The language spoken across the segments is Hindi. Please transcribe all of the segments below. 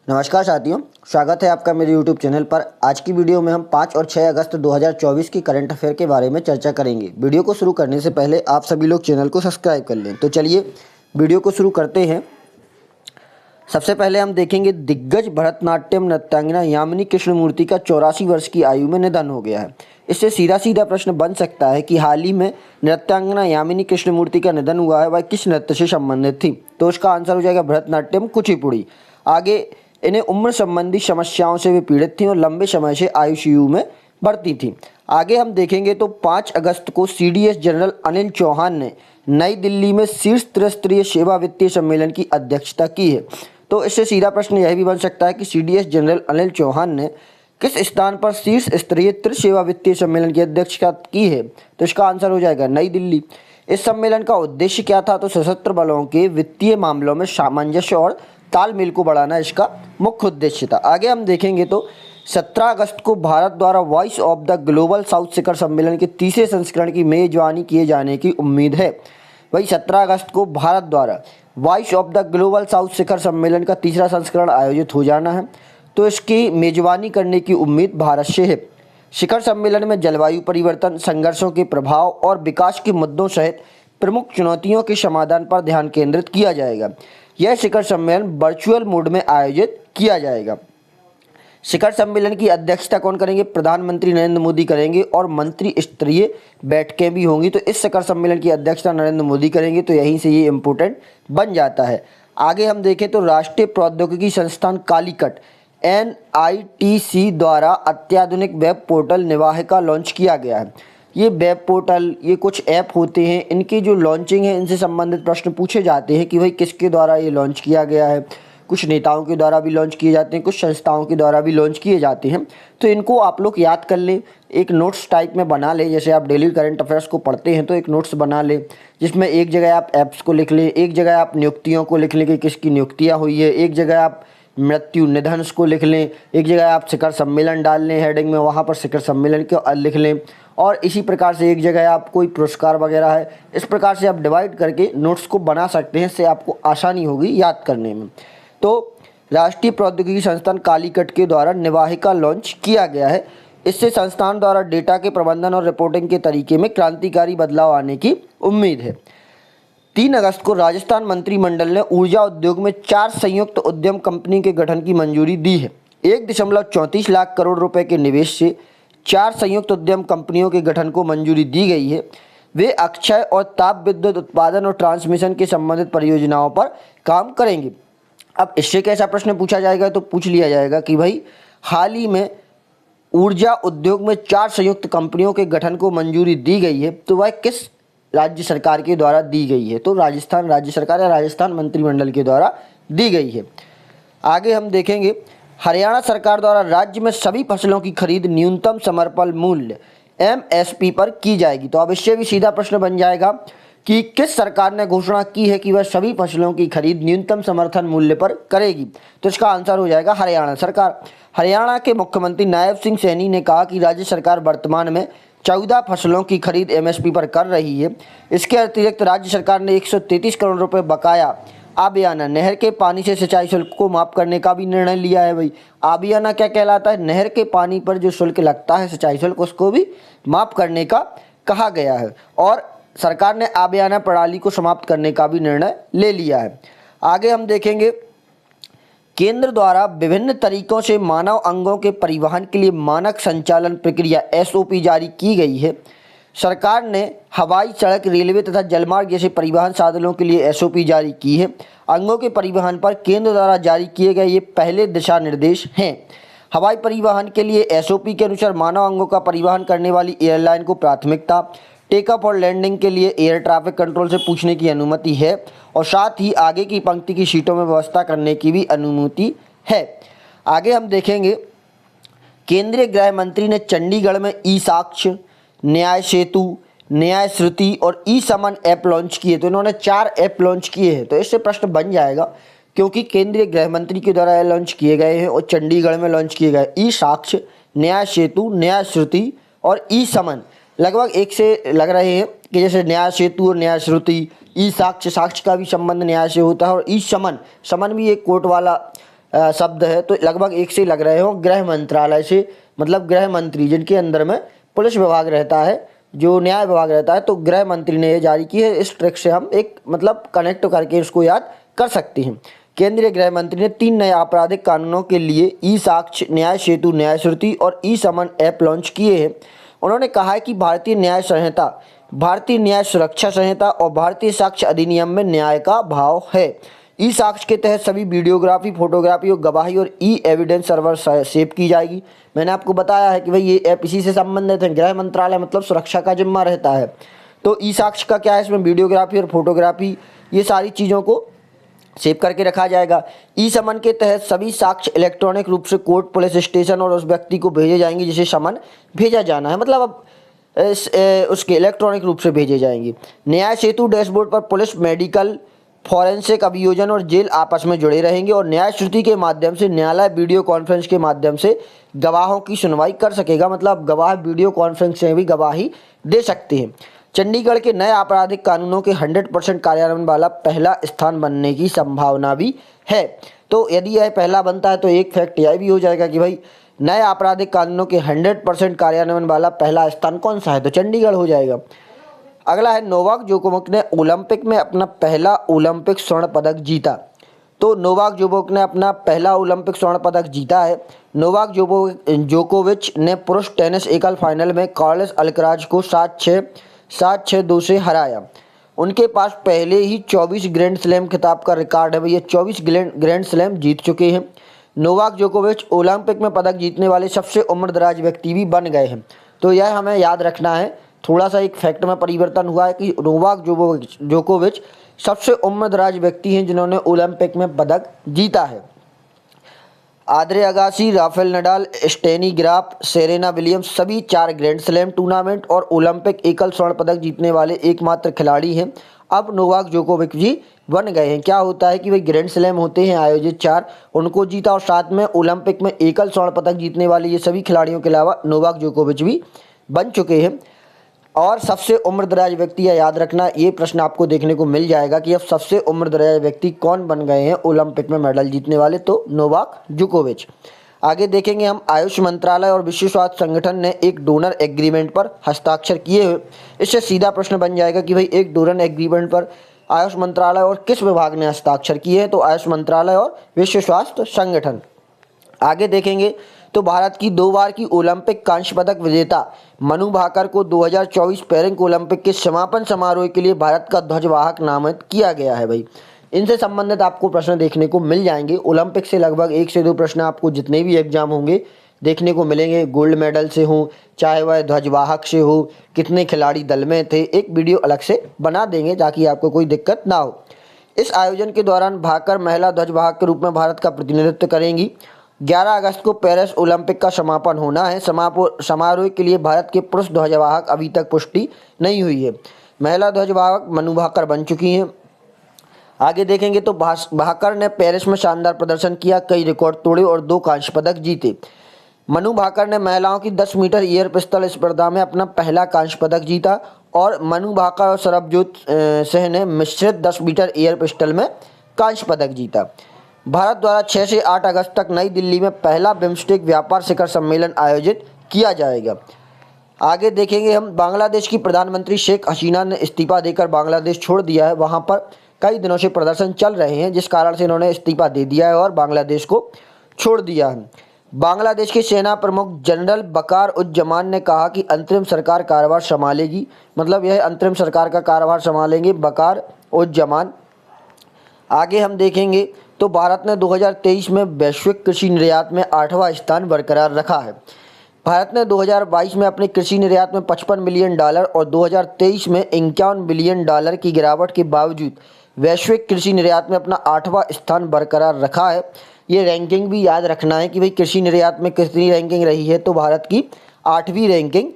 नमस्कार साथियों, स्वागत है आपका मेरे YouTube चैनल पर। आज की वीडियो में हम 5 और 6 अगस्त 2024 की करंट अफेयर के बारे में चर्चा करेंगे। वीडियो को शुरू करने से पहले आप सभी लोग चैनल को सब्सक्राइब कर लें। तो चलिए वीडियो को शुरू करते हैं। सबसे पहले हम देखेंगे दिग्गज भरतनाट्यम नृत्यांगना यामिनी कृष्णमूर्ति का 84 वर्ष की आयु में निधन हो गया है। इससे सीधा सीधा प्रश्न बन सकता है कि हाल ही में नृत्यांगना यामिनी कृष्णमूर्ति का निधन हुआ है, वह किस नृत्य से संबंधित थी? तो उसका आंसर हो जाएगा भरतनाट्यम कुचिपुड़ी। आगे इन्हें उम्र संबंधी समस्याओं से भी पीड़ित थी और लंबे समय से आईसीयू में भर्ती थी। आगे हम देखेंगे तो 5 अगस्त को सीडीएस जनरल अनिल चौहान ने नई दिल्ली में शीर्ष त्रिस्तरीय सेवा वित्तीय सम्मेलन की अध्यक्षता की है। तो इससे सीधा प्रश्न यह भी बन सकता है कि सीडीएस जनरल अनिल चौहान ने किस स्थान पर शीर्ष स्तरीय त्रिसेवा वित्तीय सम्मेलन की अध्यक्षता की है? तो इसका आंसर हो जाएगा नई दिल्ली। इस सम्मेलन का उद्देश्य क्या था? तो सशस्त्र बलों के वित्तीय मामलों में सामंजस्य और तालमेल को बढ़ाना इसका मुख्य उद्देश्य था। आगे हम देखेंगे तो 17 अगस्त को भारत द्वारा Voice of the Global South शिखर सम्मेलन के तीसरे संस्करण की मेजबानी किए जाने की उम्मीद है। वही 17 अगस्त को भारत द्वारा Voice of the Global South शिखर सम्मेलन का तीसरा संस्करण आयोजित हो जाना है, तो इसकी मेजबानी करने की उम्मीद भारत से है। शिखर सम्मेलन में जलवायु परिवर्तन, संघर्षों के प्रभाव और विकास के मुद्दों सहित प्रमुख चुनौतियों के समाधान पर ध्यान केंद्रित किया जाएगा। यह शिखर सम्मेलन वर्चुअल मोड में आयोजित किया जाएगा। शिखर सम्मेलन की अध्यक्षता कौन करेंगे? प्रधानमंत्री नरेंद्र मोदी करेंगे और मंत्री स्तरीय बैठकें भी होंगी। तो इस शिखर सम्मेलन की अध्यक्षता नरेंद्र मोदी करेंगे, तो यहीं से ये इम्पोर्टेंट बन जाता है। आगे हम देखें तो राष्ट्रीय प्रौद्योगिकी संस्थान कालीकट NITC द्वारा अत्याधुनिक वेब पोर्टल निवाहिका लॉन्च किया गया है। ये वेब पोर्टल, ये कुछ ऐप होते हैं, इनकी जो लॉन्चिंग है इनसे संबंधित प्रश्न पूछे जाते हैं कि भाई किसके द्वारा ये लॉन्च किया गया है। कुछ नेताओं के द्वारा भी लॉन्च किए जाते हैं, कुछ संस्थाओं के द्वारा भी लॉन्च किए जाते हैं। तो इनको आप लोग याद कर लें, एक नोट्स टाइप में बना लें। जैसे आप डेली करंट अफेयर्स को पढ़ते हैं तो एक नोट्स बना लें, जिसमें एक जगह आप ऐप्स को लिख लें, एक जगह आप नियुक्तियों को लिख लें कि किसकी नियुक्तियाँ हुई है, एक जगह आप मृत्यु निधन को लिख लें, एक जगह आप शिखर सम्मेलन डाल लें हेडिंग में, वहाँ पर शिखर सम्मेलन को लिख लें। और इसी प्रकार से एक जगह आप कोई पुरस्कार वगैरह है, इस प्रकार से आप डिवाइड करके नोट्स को बना सकते हैं। इससे आपको आसानी होगी याद करने में। तो राष्ट्रीय प्रौद्योगिकी संस्थान कालीकट के द्वारा निवाहिका लॉन्च किया गया है। इससे संस्थान द्वारा डेटा के प्रबंधन और रिपोर्टिंग के तरीके में क्रांतिकारी बदलाव आने की उम्मीद है। 3 अगस्त को राजस्थान मंत्रिमंडल ने ऊर्जा उद्योग में 4 संयुक्त उद्यम कंपनी के गठन की मंजूरी दी है। 1.34 लाख करोड़ रुपए के निवेश से 4 संयुक्त उद्यम कंपनियों के गठन को मंजूरी दी गई है। वे अक्षय और ताप विद्युत उत्पादन और ट्रांसमिशन के संबंधित परियोजनाओं पर काम करेंगे। अब इससे कैसा प्रश्न पूछा जाएगा? तो पूछ लिया जाएगा कि भाई हाल ही में ऊर्जा उद्योग में 4 संयुक्त कंपनियों के गठन को मंजूरी दी गई है, तो वह किस राज्य सरकार के द्वारा दी गई है? तो राजस्थान राज्य सरकार या राजस्थान मंत्रिमंडल के द्वारा दी गई है। आगे हम देखेंगे हरियाणा सरकार द्वारा राज्य में सभी फसलों की खरीद न्यूनतम समर्थन मूल्य MSP पर की जाएगी। तो अब इससे भी सीधा प्रश्न बन जाएगा कि किस सरकार ने घोषणा की है कि वह सभी फसलों की खरीद न्यूनतम समर्थन मूल्य पर करेगी? तो इसका आंसर हो जाएगा हरियाणा सरकार। हरियाणा के मुख्यमंत्री नायब सिंह सैनी ने कहा कि राज्य सरकार वर्तमान में 14 फसलों की खरीद MSP पर कर रही है। इसके अतिरिक्त राज्य सरकार ने 133 करोड़ रुपए बकाया आबियाना नहर के पानी से सिंचाई शुल्क को माफ करने का भी निर्णय लिया है। भाई आबियाना क्या कहलाता है? नहर के पानी पर जो शुल्क लगता है सिंचाई शुल्क, उसको भी माफ करने का कहा गया है। और सरकार ने आबियाना प्रणाली को समाप्त करने का भी निर्णय ले लिया है। आगे हम देखेंगे केंद्र द्वारा विभिन्न तरीकों से मानव अंगों के परिवहन के लिए मानक संचालन प्रक्रिया SOP जारी की गई है। सरकार ने हवाई, सड़क, रेलवे तथा जलमार्ग जैसे परिवहन साधनों के लिए SOP जारी की है। अंगों के परिवहन पर केंद्र द्वारा जारी किए गए ये पहले दिशा निर्देश हैं। हवाई परिवहन के लिए SOP के अनुसार मानव अंगों का परिवहन करने वाली एयरलाइन को प्राथमिकता, टेकअप और लैंडिंग के लिए एयर ट्रैफिक कंट्रोल से पूछने की अनुमति है और साथ ही आगे की पंक्ति की सीटों में व्यवस्था करने की भी अनुमति है। आगे हम देखेंगे केंद्रीय गृह मंत्री ने चंडीगढ़ में ई-साक्ष्य, न्याय सेतु, न्याय श्रुति और ई-समन ऐप लॉन्च किए। तो इन्होंने 4 ऐप लॉन्च किए हैं। तो इससे प्रश्न बन जाएगा क्योंकि केंद्रीय गृह मंत्री के द्वारा ये लॉन्च किए गए हैं और चंडीगढ़ में लॉन्च किए गए ई-साक्ष्य, न्याय सेतु, न्याय श्रुति और ई-समन लगभग एक से लग रहे हैं कि जैसे न्याय सेतु और न्याय श्रुति, ई साक्ष्य, साक्ष्य का भी संबंध न्याय से होता है और ई समन, समन भी एक कोर्ट वाला शब्द है तो लगभग एक से लग रहे हो गृह मंत्रालय से, मतलब गृह मंत्री जिनके अंदर में पुलिस विभाग रहता है, जो न्याय विभाग रहता है, तो गृह मंत्री ने ये जारी की है। इस ट्रिक से हम एक मतलब कनेक्ट करके इसको याद कर सकते हैं। केंद्रीय गृह मंत्री ने 3 नए आपराधिक कानूनों के लिए ई साक्ष्य, न्याय सेतु, न्याय श्रुति और ई समन ऐप लॉन्च किए हैं। उन्होंने कहा है कि भारतीय न्याय संहिता, भारतीय न्याय सुरक्षा संहिता और भारतीय साक्ष्य अधिनियम में न्याय का भाव है। ई साक्ष्य के तहत सभी वीडियोग्राफी, फोटोग्राफी और गवाही और ई एविडेंस सर्वर सेव की जाएगी। मैंने आपको बताया है कि भाई ये ऐप इसी से संबंधित है। गृह मंत्रालय मतलब सुरक्षा का जिम्मा रहता है। तो ई साक्ष्य का क्या है, इसमें वीडियोग्राफी और फोटोग्राफी ये सारी चीज़ों को सेव करके रखा जाएगा। ई समन के तहत सभी साक्ष्य इलेक्ट्रॉनिक रूप से कोर्ट, पुलिस स्टेशन और उस व्यक्ति को भेजे जाएंगे जिसे समन भेजा जाना है, मतलब अब उसके इलेक्ट्रॉनिक रूप से भेजे जाएंगे। न्याय सेतु डैशबोर्ड पर पुलिस, मेडिकल, फॉरेंसिक, अभियोजन और जेल आपस में जुड़े रहेंगे और न्याय श्रुति के माध्यम से न्यायालय वीडियो कॉन्फ्रेंस के माध्यम से गवाहों की सुनवाई कर सकेगा, मतलब गवाह वीडियो कॉन्फ्रेंस से भी गवाही दे सकते हैं। चंडीगढ़ के नए आपराधिक कानूनों के 100% कार्यान्वयन वाला पहला स्थान बनने की संभावना भी है। तो यदि यह पहला बनता है तो एक फैक्ट यह भी हो जाएगा कि भाई नए आपराधिक कानूनों के 100% कार्यान्वयन वाला पहला स्थान कौन सा है, तो चंडीगढ़ हो जाएगा। अगला है नोवाक जोकोविच ने ओलंपिक में अपना पहला ओलंपिक स्वर्ण पदक जीता। तो नोवाक जोकोविच ने अपना पहला ओलंपिक स्वर्ण पदक जीता है। नोवाक जोकोविच ने पुरुष टेनिस एकल फाइनल में कार्लोस अल्कराज को 7-6, 7-6-2 से हराया। उनके पास पहले ही 24 ग्रैंड स्लैम खिताब का रिकॉर्ड है, भैया 24 ग्रैंड स्लैम जीत चुके हैं। नोवाक जोकोविच ओलंपिक में पदक जीतने वाले सबसे उम्रदराज व्यक्ति भी बन गए हैं। तो यह हमें याद रखना है। थोड़ा सा एक फैक्ट में परिवर्तन हुआ है कि नोवाक जोकोविच सबसे उम्रदराज व्यक्ति हैं जिन्होंने ओलंपिक में पदक जीता है। Andre Agassi, Rafael Nadal, Steffi Graf, Serena Williams सभी 4 ग्रैंड स्लैम टूर्नामेंट और ओलंपिक एकल स्वर्ण पदक जीतने वाले एकमात्र खिलाड़ी हैं। अब नोवाक जोकोविच जी बन गए हैं। क्या होता है कि भाई ग्रैंड स्लैम होते हैं आयोजित 4, उनको जीता और साथ में ओलंपिक में एकल स्वर्ण पदक जीतने वाले ये सभी खिलाड़ियों के अलावा नोवाक जोकोविच भी बन चुके हैं। और सबसे उम्रदराज व्यक्ति, या याद रखना ये प्रश्न आपको देखने को मिल जाएगा कि अब सबसे उम्रदराज व्यक्ति कौन बन गए हैं ओलंपिक में मेडल जीतने वाले, तो नोवाक जोकोविच। आगे देखेंगे हम आयुष मंत्रालय और विश्व स्वास्थ्य संगठन ने एक डोनर एग्रीमेंट पर हस्ताक्षर किए हुए। इससे सीधा प्रश्न बन जाएगा कि भाई एक डोनर एग्रीमेंट पर आयुष मंत्रालय और किस विभाग ने हस्ताक्षर किए हैं, तो आयुष मंत्रालय और विश्व स्वास्थ्य संगठन। आगे देखेंगे तो भारत की 2 बार की ओलंपिक कांस्य पदक विजेता मनु भाकर को 2024 पेरिस ओलंपिक के समापन समारोह के लिए भारत का ध्वजवाहक नामित किया गया है। भाई इनसे संबंधित आपको प्रश्न देखने को मिल जाएंगे। ओलंपिक से लगभग 1 से 2 प्रश्न आपको जितने भी एग्जाम होंगे देखने को मिलेंगे। गोल्ड मेडल से हो, चाहे वह ध्वजवाहक से हो, कितने खिलाड़ी दल में थे, एक वीडियो अलग से बना देंगे ताकि आपको कोई दिक्कत ना हो। इस आयोजन के दौरान भाकर महिला ध्वजवाहक के रूप में भारत का प्रतिनिधित्व करेंगी। 11 अगस्त को पेरिस ओलंपिक का समापन होना है। समारोह के लिए भारत के पुरुष ध्वजवाहक अभी तक पुष्टि नहीं हुई है। महिला ध्वजवाहक मनु भाकर बन चुकी हैं। आगे देखेंगे तो भाकर ने पेरिस में शानदार प्रदर्शन किया, कई रिकॉर्ड तोड़े और 2 कांस्य पदक जीते। मनु भाकर ने महिलाओं की 10 मीटर एयर पिस्टल स्पर्धा में अपना पहला कांस्य पदक जीता और मनु भाकर और सरबजोत सिंह ने मिश्रित 10 मीटर एयर पिस्टल में कांस्य पदक जीता। भारत द्वारा 6 से 8 अगस्त तक नई दिल्ली में पहला बिम्स्टेक व्यापार शिखर सम्मेलन आयोजित किया जाएगा। आगे देखेंगे हम बांग्लादेश की प्रधानमंत्री शेख हसीना ने इस्तीफा देकर बांग्लादेश छोड़ दिया है। वहां पर कई दिनों से प्रदर्शन चल रहे हैं जिस कारण से इन्होंने इस्तीफा दे दिया है और बांग्लादेश को छोड़ दिया है। बांग्लादेश के सेना प्रमुख जनरल बकार उज़्ज़मान ने कहा कि अंतरिम सरकार कार्यभार संभालेगी, मतलब यह अंतरिम सरकार का कार्यभार संभालेंगे बकार उज़्ज़मान। आगे हम देखेंगे तो भारत ने 2023 में वैश्विक कृषि निर्यात में 8वां स्थान बरकरार रखा है। भारत ने 2022 में अपने कृषि निर्यात में $55 मिलियन और 2023 में $51 बिलियन की गिरावट के बावजूद वैश्विक कृषि निर्यात में अपना 8वां स्थान बरकरार रखा है। ये रैंकिंग भी याद रखना है कि भाई कृषि निर्यात में कितनी रैंकिंग रही है, तो भारत की 8वीं रैंकिंग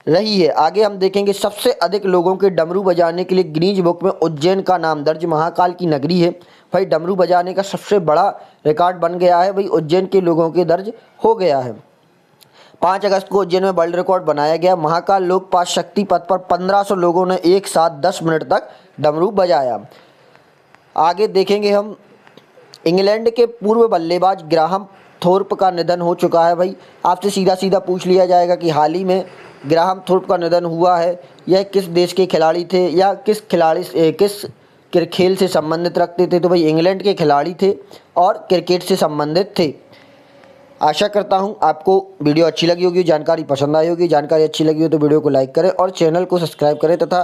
रही है। आगे हम देखेंगे सबसे अधिक लोगों के डमरू बजाने के लिए गिनीज बुक में उज्जैन का नाम दर्ज, महाकाल की नगरी है। भाई डमरू बजाने का सबसे बड़ा रिकॉर्ड बन गया है, भाई उज्जैन के लोगों के दर्ज हो गया है। 5 अगस्त को उज्जैन में वर्ल्ड रिकॉर्ड बनाया गया। महाकाल लोकपाल शक्ति पथ पर 1500 लोगों ने एक साथ 10 मिनट तक डमरू बजाया। आगे देखेंगे हम इंग्लैंड के पूर्व बल्लेबाज ग्राहम थोर्प का निधन हो चुका है। भाई आपसे सीधा सीधा पूछ लिया जाएगा कि हाल ही में ग्राहम थोर्प का निधन हुआ है, यह किस देश के खिलाड़ी थे या किस खेल से संबंधित रखते थे। तो भाई इंग्लैंड के खिलाड़ी थे और क्रिकेट से संबंधित थे। आशा करता हूं आपको वीडियो अच्छी लगी होगी, जानकारी पसंद आई होगी। जानकारी अच्छी लगी हो तो वीडियो को लाइक करें और चैनल को सब्सक्राइब करें तथा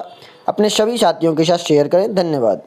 अपने सभी साथियों के साथ शेयर करें। धन्यवाद।